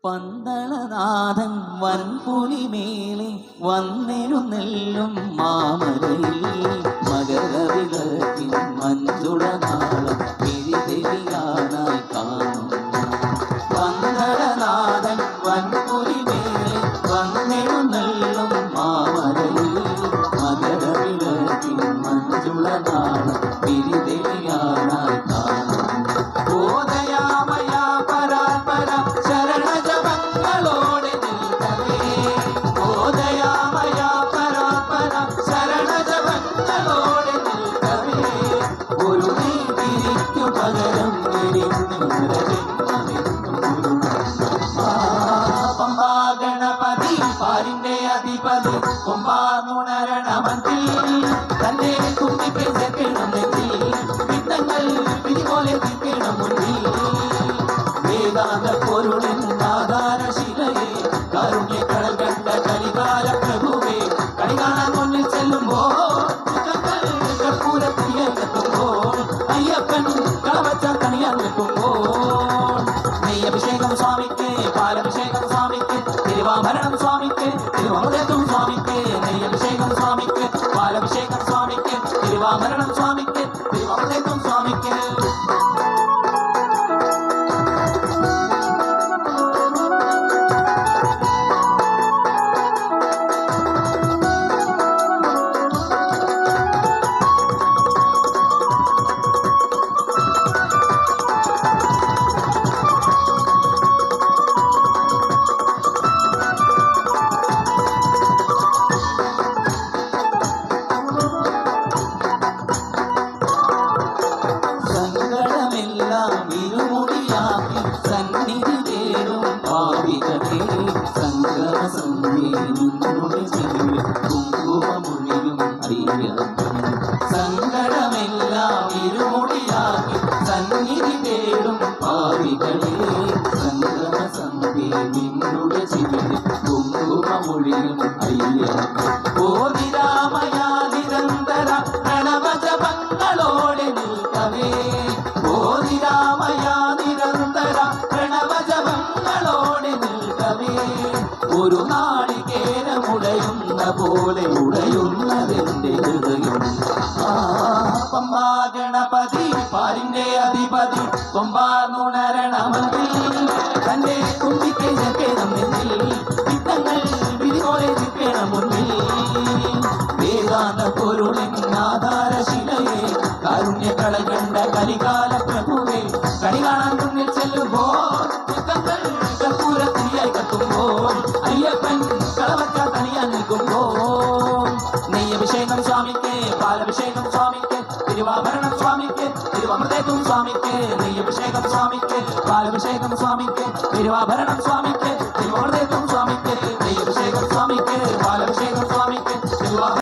പന്തളനാഥൻ വൻപുലിമേലെ വന്നെഴുന്നെല്ലും മാമലയിൽ മകരവിളക്കിൻ മഞ്ചുളനാളം പിരിതെളിയാനായി കാണും. പന്തളനാഥൻ വൻപുലിമേലെ വന്നെഴുന്നെല്ലും മാമലയിൽ മകരവിളക്കിൻ മഞ്ചുളനാളം പിരിതെളിയാനായി കാണും. ഗണപതി പാരിന്റെ അധിപതി കുംഭാനുണരണമത്തിൽ തന്റെ കുട്ടിക്ക് ചെക്കണമെങ്കിൽ വിത്തങ്ങൾ പിരിപോലെ തിക്കണം മുന്നിൽ. വേദാന്ത പൊരുളിൻ ആധാരശിലയെ കാരുണ്യ കടൽ കണ്ട കലികാല പ്രഭുവേ കളി കാണാൻ മുന്നിൽ ചെല്ലുമ്പോ കർപ്പൂരത്തിലെത്തുമ്പോൾ അയ്യപ്പൻ കളവച്ച കണിയാൻ നിൽക്കുമ്പോൾ നെയ്യഭിഷേകം സ്വാമിക്ക് പാലഭിഷേകം സ്വാമിക്ക് തിരുവാഭരണം സ്വാമിക്ക് തിരുവമൃതത്വം സ്വാമിക്ക് നെയ്യഭിഷേകം സ്വാമിക്ക് പാലഭിഷേകം സ്വാമിക്ക് തിരുവാഭരണം സ്വാമിക്ക് തിരുവമൃതത്വം സ്വാമിക്ക്. ഇരുമുടിയാക്കി സന്നിധി തേടും പാവികളെ സംഗമസംഗീനുടെ ചെവിയിൽ കുങ്കുമമൊഴിയും അയ്യപ്പൻ. സങ്കടമെല്ലാം ഇരുമുടിയാക്കി സന്നിധി തേടും പാവികളെ സംഗമസംഗീനുടെ ചെവിയിൽ കുങ്കുമമൊഴിയും അയ്യപ്പൻ. ഓതിരാമയ നിരന്തര പ്രണവജപങ്ങളോടെ നിൽക്കവേ ഓതിരാമയ നിരന്തര പ്രണവജപങ്ങളോടെ നിൽക്കവേ ഒരു നാളികേരമുടയുന്ന പോലെ ഉടയുന്നതെന്റെ ഹൃദയം. പമ്പാ ഗണപതി പാരിന്റെ അധിപതി കൊമ്പാനുണരണമതിൽ തന്റെ കുട്ടിക്ക് ചെക്കണമെന്നിൽ വിത്തങ്ങൾ വിധിപോലെ ചിക്കണം മുന്നിൽ. വേദാന്ത പൊരുളിൻ ആധാരശിലയെ കാരുണ്യ കള കണ്ട കലികാല പ്രഭുവേ കണി കാണാൻ മുന്നിൽ ചെല്ലുമ്പോൾ കർപ്പൂരത്തിരിയായി കത്തുമ്പോൾ അയ്യപ്പൻ കളവച്ച കണിയാൻ നിൽക്കുമ്പോൾ നെയ്യഭിഷേകം സ്വാമിക്ക് പാലഭിഷേകം സ്വാമിക്ക് തിരുവാഭരണം സ്വാമിക്ക് തിരുവമൃതത്വം സ്വാമിക്ക് നെയ്യഭിഷേകം സ്വാമിക്ക് പാലഭിഷേകം സ്വാമിക്ക് തിരുവാഭരണം സ്വാമിക്ക് തിരുവമൃതത്വം